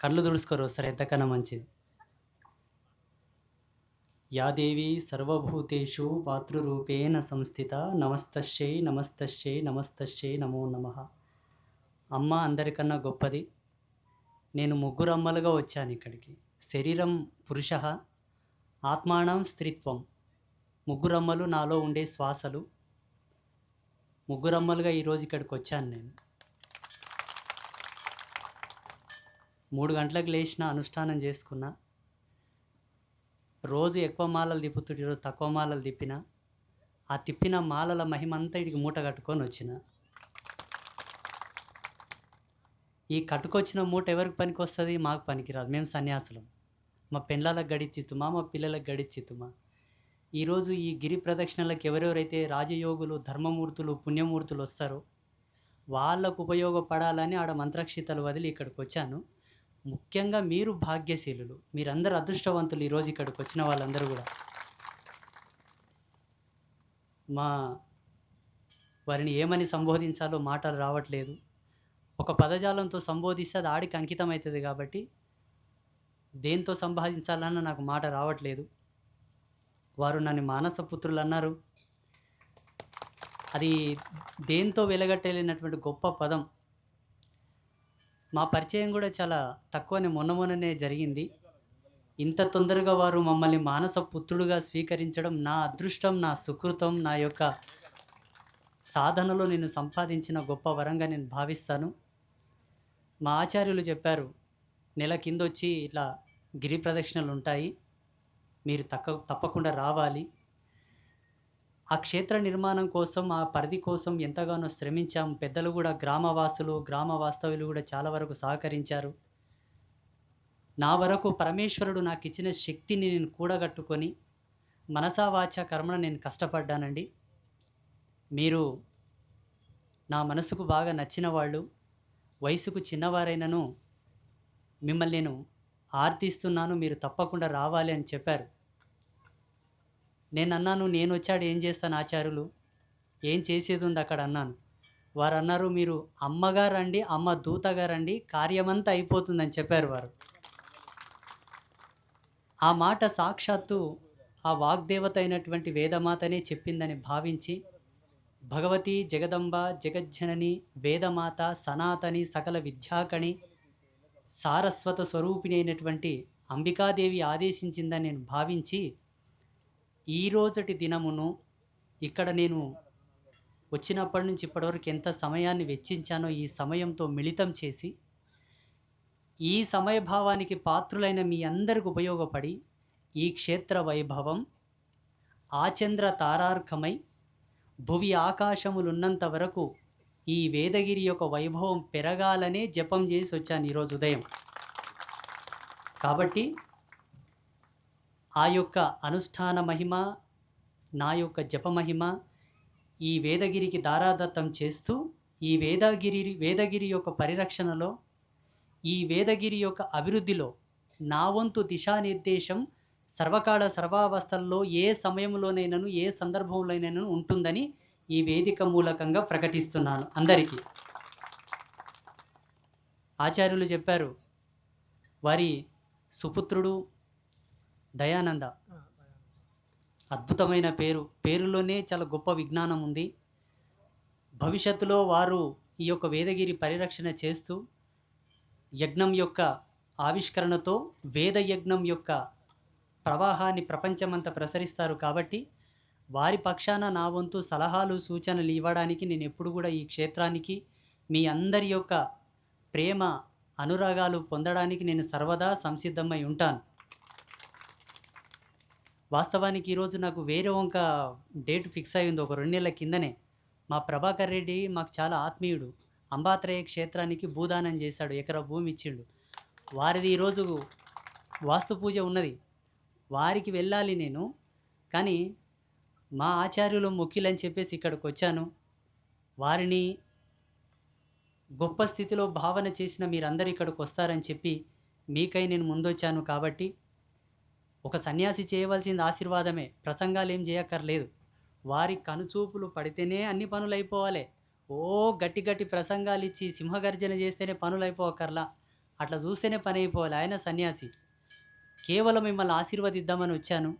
కళ్ళు తుడుచుకొని వస్తారు ఎంతకన్నా మంచిది. యా దేవి సర్వభూతేషు మాతృరూపేణ సంస్థిత నమస్తస్యై నమస్తస్యై నమస్తస్యై నమో నమః. అమ్మ అందరికన్నా గొప్పది. నేను ముగ్గురు అమ్మలుగా వచ్చాను ఇక్కడికి. శరీరం పురుష, ఆత్మానం స్త్రీత్వం. ముగ్గురమ్మలు నాలో ఉండే శ్వాసలు. ముగ్గురమ్మలుగా ఈరోజు ఇక్కడికి వచ్చాను నేను. 3 గంటలకు లేచిన, అనుష్ఠానం చేసుకున్నా. రోజు ఎక్కువ మాలలు తిప్పుతుంటే ఈరోజు తక్కువ మాలలు తిప్పిన. ఆ తిప్పిన మాలల మహిమంతా ఇడికి మూట కట్టుకొని వచ్చిన. ఈ కట్టుకొచ్చిన మూట ఎవరికి పనికి వస్తుంది? మాకు పనికిరాదు. మేము సన్యాసులం. మా పెళ్ళాలకు గడిచిత్తుమా, మా పిల్లలకు గడిచిత్తుమా. ఈరోజు ఈ గిరి ప్రదక్షిణలకు ఎవరెవరైతే రాజయోగులు, ధర్మమూర్తులు, పుణ్యమూర్తులు వస్తారో వాళ్ళకు ఉపయోగపడాలని ఆడ మంత్రక్షితలు వదిలి ఇక్కడికి వచ్చాను. ముఖ్యంగా మీరు భాగ్యశీలులు, మీరందరూ అదృష్టవంతులు. ఈరోజు ఇక్కడికి వచ్చిన వాళ్ళందరూ కూడా వారిని ఏమని సంబోధించాలో మాటలు రావట్లేదు. ఒక పదజాలంతో సంబోధిస్తే అది ఆడికి అంకితం అవుతుంది కాబట్టి దేంతో సంభాషించాలన్న నాకు మాట రావట్లేదు. వారు నన్ను మానసపుత్రులు అన్నారు. అది దేంతో వెలగట్టలేనటువంటి గొప్ప పదం. మా పరిచయం కూడా చాలా తక్కువనే, మొన్ననే జరిగింది. ఇంత తొందరగా వారు మమ్మల్ని మానస పుత్రుడుగా స్వీకరించడం నా అదృష్టం, నా సుకృతం, నా యొక్క సాధనలో నేను సంపాదించిన గొప్ప వరంగా నేను భావిస్తాను. మా ఆచార్యులు చెప్పారు, నెల కిందొచ్చి ఇట్లా గిరి ప్రదక్షిణలు ఉంటాయి, మీరు తప్పకుండా రావాలి. ఆ క్షేత్ర నిర్మాణం కోసం, ఆ పరిధి కోసం ఎంతగానో శ్రమించాం. పెద్దలు కూడా, గ్రామవాసులు, గ్రామ వాస్తవ్యులు కూడా చాలా వరకు సహకరించారు. నా వరకు పరమేశ్వరుడు నాకు ఇచ్చిన శక్తిని నేను కూడగట్టుకొని మనసా వాచ కర్మణ నేను కష్టపడ్డానండి. మీరు నా మనసుకు బాగా నచ్చిన వాళ్ళు, వయసుకు చిన్నవారైనను మిమ్మల్ని నేను ఆర్తిస్తున్నాను, మీరు తప్పకుండా రావాలి అని చెప్పారు. నేను అన్నాను, నేను వచ్చాడు ఏం చేస్తాను ఆచార్యులు, ఏం చేసేది ఉంది అక్కడ అన్నాను. వారు అన్నారు, మీరు అమ్మగా రండి, అమ్మ దూతగా రండి, కార్యమంతా అయిపోతుందని చెప్పారు వారు. ఆ మాట సాక్షాత్తు ఆ వాగ్దేవత అయినటువంటి వేదమాతనే చెప్పిందని భావించి, భగవతి జగదంబ జగజ్జనని వేదమాత సనాతని సకల విద్యాకణి సారస్వత స్వరూపిణి అయినటువంటి అంబికాదేవి ఆదేశించిందని నేను భావించి, ఈరోజటి దినమును ఇక్కడ నేను వచ్చినప్పటి నుంచి ఇప్పటివరకు ఎంత సమయాన్ని వెచ్చించానో ఈ సమయంతో మిళితం చేసి, ఈ సమయభావానికి పాత్రులైన మీ అందరికి ఉపయోగపడి ఈ క్షేత్ర వైభవం ఆచంద్ర తారార్కమై భువి ఆకాశములున్నంత వరకు ఈ వేదగిరి యొక్క వైభవం పెరగాలనే జపం చేసి వచ్చాను ఈరోజు ఉదయం. కాబట్టి ఆ యొక్క అనుష్ఠాన మహిమ, నా యొక్క జప మహిమ ఈ వేదగిరికి దారాదత్తం చేస్తూ, ఈ వేదగిరి యొక్క పరిరక్షణలో, ఈ వేదగిరి యొక్క అభివృద్ధిలో నా వంతు దిశానిర్దేశం సర్వకాల సర్వావస్థల్లో ఏ సమయంలోనైనాను, ఏ సందర్భంలోనైనాను ఉంటుందని ఈ వేదిక మూలకంగా ప్రకటిస్తున్నాను అందరికీ. ఆచార్యులు చెప్పారు, వారి సుపుత్రుడు దయానంద, అద్భుతమైన పేరులోనే చాలా గొప్ప విజ్ఞానం ఉంది. భవిష్యత్తులో వారు ఈ యొక్క వేదగిరి పరిరక్షణ చేస్తూ యజ్ఞం యొక్క ఆవిష్కరణతో వేద యజ్ఞం యొక్క ప్రవాహాన్ని ప్రపంచమంతా ప్రసరిస్తారు. కాబట్టి వారి పక్షాన నా వంతు సలహాలు సూచనలు ఇవ్వడానికి నేను ఎప్పుడు కూడా ఈ క్షేత్రానికి మీ అందరి యొక్క ప్రేమ అనురాగాలు పొందడానికి నేను సర్వదా సంసిద్ధమై ఉంటాను. వాస్తవానికి ఈరోజు నాకు వేరే ఒక డేట్ ఫిక్స్ అయ్యింది. ఒక 2 నెలల కిందనే మా ప్రభాకర్ రెడ్డి మాకు చాలా ఆత్మీయుడు. అంబాత్రేయ క్షేత్రానికి భూదానం చేశాడు, ఎకరా భూమి ఇచ్చిండు. వారిది ఈరోజు వాస్తు పూజ ఉన్నది, వారికి వెళ్ళాలి నేను. కానీ మా ఆచార్యులు మొక్కిలని చెప్పేసి ఇక్కడికి వచ్చాను. వారిని గొప్ప స్థితిలో భావన చేసిన మీరందరూ ఇక్కడికి వస్తారని చెప్పి మీకై నేను ముందొచ్చాను. కాబట్టి ఒక సన్యాసి చేయవలసింది ఆశీర్వాదమే, ప్రసంగాలు ఏం చేయక్కర్లేదు. వారి కనుచూపులు పడితేనే అన్ని పనులు అయిపోవాలి. ఓ గట్టి గట్టి ప్రసంగాలు ఇచ్చి సింహగర్జన చేస్తేనే పనులు అయిపోకర్లా. అట్లా చూస్తేనే పని అయిపోవాలి. ఆయన సన్యాసి. కేవలం మిమ్మల్ని ఆశీర్వదిద్దామని వచ్చాను.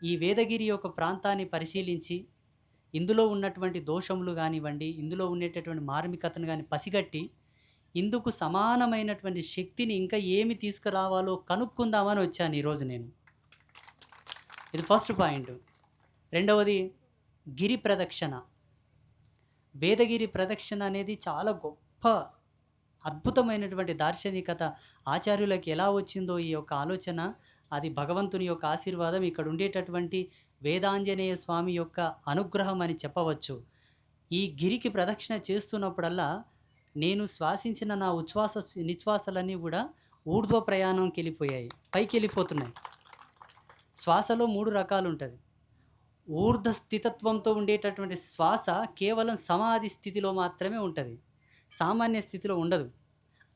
ఈ వేదగిరి యొక్క ప్రాంతాన్ని పరిశీలించి, ఇందులో ఉన్నటువంటి దోషములు గానివ్వండి, ఇందులో ఉండేటటువంటి మార్మికతను గాని పసిగట్టి, ఇందుకు సమానమైనటువంటి శక్తిని ఇంకా ఏమి తీసుకురావాలో కనుక్కుందామని వచ్చాను ఈరోజు నేను. ఇది ఫస్ట్ పాయింట్. రెండవది గిరి ప్రదక్షిణ. వేదగిరి ప్రదక్షిణ అనేది చాలా గొప్ప అద్భుతమైనటువంటి దార్శనికత. ఆచార్యులకి ఎలా వచ్చిందో ఈ యొక్క ఆలోచన, అది భగవంతుని యొక్క ఆశీర్వాదం, ఇక్కడ ఉండేటటువంటి వేదాంజనేయ స్వామి యొక్క అనుగ్రహం అని చెప్పవచ్చు. ఈ గిరికి ప్రదక్షిణ చేస్తున్నప్పుడల్లా నేను శ్వాసించిన నా నిశ్వాసాలన్నీ కూడా ఊర్ధ్వ ప్రయాణంకి వెళ్ళిపోయాయి, పైకి వెళ్ళిపోతున్నాయి. శ్వాసలో 3 రకాలు ఉంటుంది. ఊర్ధ్వ స్థితత్వంతో ఉండేటటువంటి శ్వాస కేవలం సమాధి స్థితిలో మాత్రమే ఉంటుంది, సామాన్య స్థితిలో ఉండదు.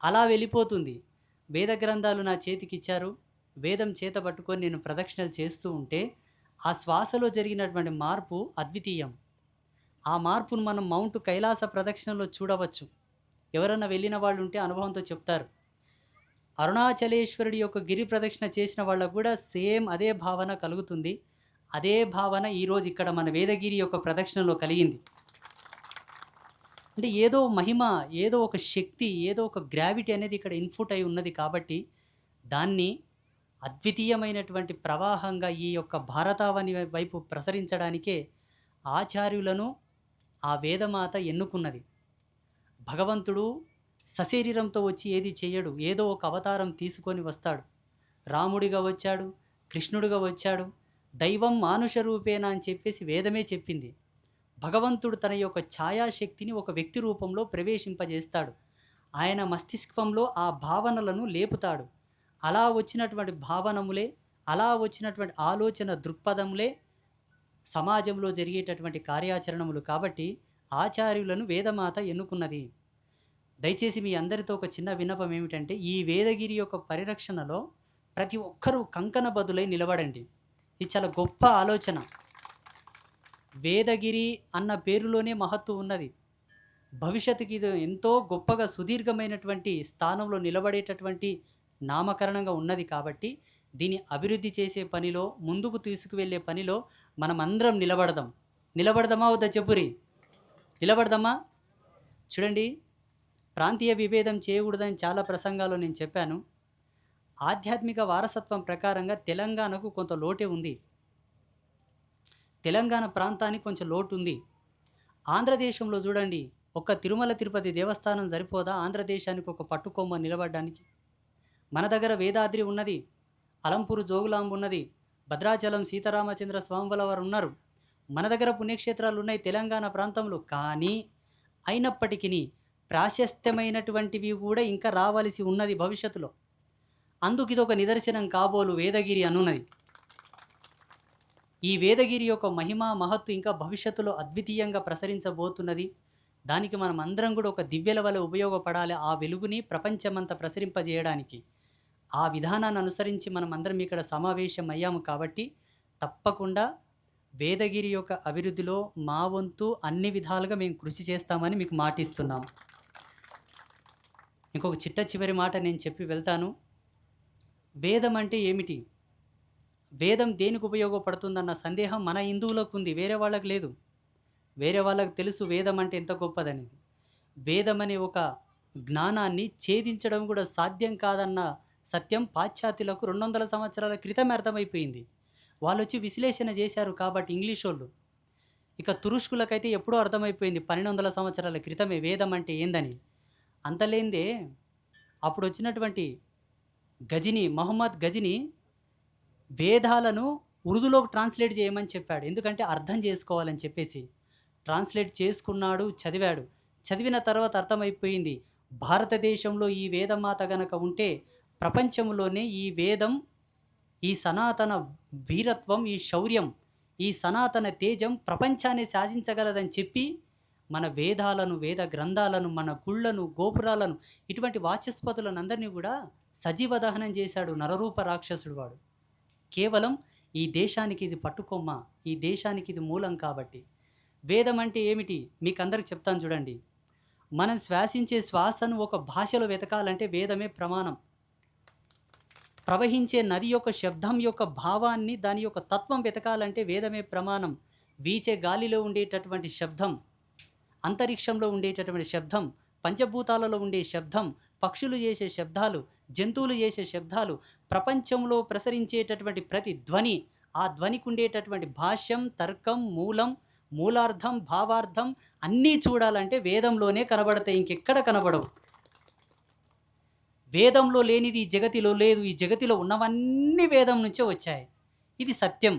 అలా వెళ్ళిపోతుంది. వేద గ్రంథాలు నా చేతికిచ్చారు. వేదం చేత పట్టుకొని నేను ప్రదక్షిణలు చేస్తూ ఉంటే ఆ శ్వాసలో జరిగినటువంటి మార్పు అద్వితీయం. ఆ మార్పును మనం మౌంట్ కైలాస ప్రదక్షిణలో చూడవచ్చు. ఎవరన్నా వెళ్ళిన వాళ్ళు ఉంటే అనుభవంతో చెప్తారు. అరుణాచలేశ్వరుడి యొక్క గిరి ప్రదక్షిణ చేసిన వాళ్ళకు కూడా సేమ్ అదే భావన కలుగుతుంది. అదే భావన ఈరోజు ఇక్కడ మన వేదగిరి యొక్క ప్రదక్షిణలో కలిగింది. అంటే ఏదో మహిమ, ఏదో ఒక శక్తి, ఏదో ఒక గ్రావిటీ అనేది ఇక్కడ ఇన్పుట్ అయి ఉన్నది. కాబట్టి దాన్ని అద్వితీయమైనటువంటి ప్రవాహంగా ఈ యొక్క భారతావని వైపు ప్రసరించడానికే ఆచార్యులను ఆ వేదమాత ఎన్నుకున్నది. భగవంతుడు సశరీరంతో వచ్చి ఏది చేయడు, ఏదో ఒక అవతారం తీసుకొని వస్తాడు. రాముడిగా వచ్చాడు, కృష్ణుడిగా వచ్చాడు, దైవం మానుష రూపేణ అని చెప్పేసి వేదమే చెప్పింది. భగవంతుడు తన యొక్క ఛాయాశక్తిని ఒక వ్యక్తి రూపంలో ప్రవేశింపజేస్తాడు. ఆయన మస్తిష్కంలో ఆ భావనలను లేపుతాడు. అలా వచ్చినటువంటి భావనములే, అలా వచ్చినటువంటి ఆలోచన దృక్పథములే సమాజంలో జరిగేటటువంటి కార్యాచరణములు. కాబట్టి ఆచార్యులను వేదమాత ఎన్నుకున్నది. దయచేసి మీ అందరితో ఒక చిన్న విన్నపం ఏమిటంటే, ఈ వేదగిరి యొక్క పరిరక్షణలో ప్రతి ఒక్కరూ కంకణ బదులై నిలబడండి. ఇది చాలా గొప్ప ఆలోచన. వేదగిరి అన్న పేరులోనే మహత్తు ఉన్నది. భవిష్యత్తుకి ఇది ఎంతో గొప్పగా సుదీర్ఘమైనటువంటి స్థానంలో నిలబడేటటువంటి నామకరణంగా ఉన్నది. కాబట్టి దీన్ని అభివృద్ధి చేసే పనిలో, ముందుకు తీసుకువెళ్ళే పనిలో మనం అందరం నిలబడదామా వద్దా చెప్పురి? నిలబడదామా? చూడండి, ప్రాంతీయ విభేదం చేయకూడదని చాలా ప్రసంగాల్లో నేను చెప్పాను. ఆధ్యాత్మిక వారసత్వం ప్రకారంగా తెలంగాణకు కొంత లోటే ఉంది. తెలంగాణ ప్రాంతానికి కొంచెం లోటు ఉంది. ఆంధ్రదేశంలో చూడండి, ఒక్క తిరుమల తిరుపతి దేవస్థానం సరిపోదా ఆంధ్రదేశానికి ఒక పట్టుకొమ్మ నిలబడడానికి? మన దగ్గర వేదాద్రి ఉన్నది, అలంపూరు జోగులాంబ ఉన్నది, భద్రాచలం సీతారామచంద్ర స్వాముల వారు ఉన్నారు. మన దగ్గర పుణ్యక్షేత్రాలు ఉన్నాయి తెలంగాణ ప్రాంతంలో. కానీ అయినప్పటికీ ప్రాశస్త్యమైనటువంటివి కూడా ఇంకా రావాల్సి ఉన్నది భవిష్యత్తులో. అందుకు ఇది ఒక నిదర్శనం కాబోలు వేదగిరి అనున్నది. ఈ వేదగిరి యొక్క మహిమ మహత్తు ఇంకా భవిష్యత్తులో అద్వితీయంగా ప్రసరించబోతున్నది. దానికి మనం అందరం కూడా ఒక దివ్యల వలె ఉపయోగపడాలి, ఆ వెలుగుని ప్రపంచమంతా ప్రసరింపజేయడానికి. ఆ విధానాన్ని అనుసరించి మనం అందరం ఇక్కడ సమావేశం అయ్యాము. కాబట్టి తప్పకుండా వేదగిరి యొక్క అభివృద్ధిలో మా వంతు అన్ని విధాలుగా మేము కృషి చేస్తామని మీకు మాటిస్తున్నాం. ఇంకొక చివరి మాట నేను చెప్పి వెళ్తాను. వేదం అంటే ఏమిటి, వేదం దేనికి ఉపయోగపడుతుందన్న సందేహం మన హిందువులకు ఉంది, వేరే వాళ్ళకి లేదు. వేరే వాళ్ళకి తెలుసు వేదం అంటే ఎంత గొప్పదని. వేదం అనే ఒక జ్ఞానాన్ని ఛేదించడం కూడా సాధ్యం కాదన్న సత్యం పాశ్చాత్యులకు 200 సంవత్సరాల క్రితమే అర్థమైపోయింది. వాళ్ళు వచ్చి విశ్లేషణ చేశారు కాబట్టి ఇంగ్లీష్ వాళ్ళు. ఇక తురుష్కులకైతే ఎప్పుడో అర్థమైపోయింది 1200 సంవత్సరాల క్రితమే వేదం అంటే ఏందని. అంతలేందే అప్పుడు వచ్చినటువంటి మొహమ్మద్ గజిని వేదాలను ఉర్దూలోకి ట్రాన్స్లేట్ చేయమని చెప్పాడు. ఎందుకంటే అర్థం చేసుకోవాలని చెప్పేసి ట్రాన్స్లేట్ చేసుకున్నాడు, చదివాడు. చదివిన తర్వాత అర్థమైపోయింది, భారతదేశంలో ఈ వేదమాత గనక ఉంటే ప్రపంచంలోనే ఈ వేదం, ఈ సనాతన వీరత్వం, ఈ శౌర్యం, ఈ సనాతన తేజం ప్రపంచాన్ని శాసించగలదని చెప్పి మన వేదాలను, వేద గ్రంథాలను, మన గుళ్ళను, గోపురాలను, ఇటువంటి వాచస్పతులను అందరినీ కూడా సజీవ దహనం చేశాడు నరరూప రాక్షసుడు వాడు. కేవలం ఈ దేశానికి ఇది పట్టుకొమ్మ, ఈ దేశానికి ఇది మూలం. కాబట్టి వేదం అంటే ఏమిటి మీకు అందరికి చెప్తాను చూడండి. మనం శ్వాసించే శ్వాసను ఒక భాషలో వెతకాలంటే వేదమే ప్రమాణం. ప్రవహించే నది యొక్క శబ్దం యొక్క భావాన్ని, దాని యొక్క తత్వం వెతకాలంటే వేదమే ప్రమాణం. వీచే గాలిలో ఉండేటటువంటి శబ్దం, అంతరిక్షంలో ఉండేటటువంటి శబ్దం, పంచభూతాలలో ఉండే శబ్దం, పక్షులు చేసే శబ్దాలు, జంతువులు చేసే శబ్దాలు, ప్రపంచంలో ప్రసరించేటటువంటి ప్రతి ధ్వని, ఆ ధ్వనికి ఉండేటటువంటి భాష్యం, తర్కం, మూలం, మూలార్థం, భావార్థం అన్నీ చూడాలంటే వేదంలోనే కనబడతాయి, ఇంకెక్కడ కనబడవు. వేదంలో లేనిది ఈ జగతిలో లేదు, ఈ జగతిలో ఉన్నవన్నీ వేదం నుంచే వచ్చాయి. ఇది సత్యం.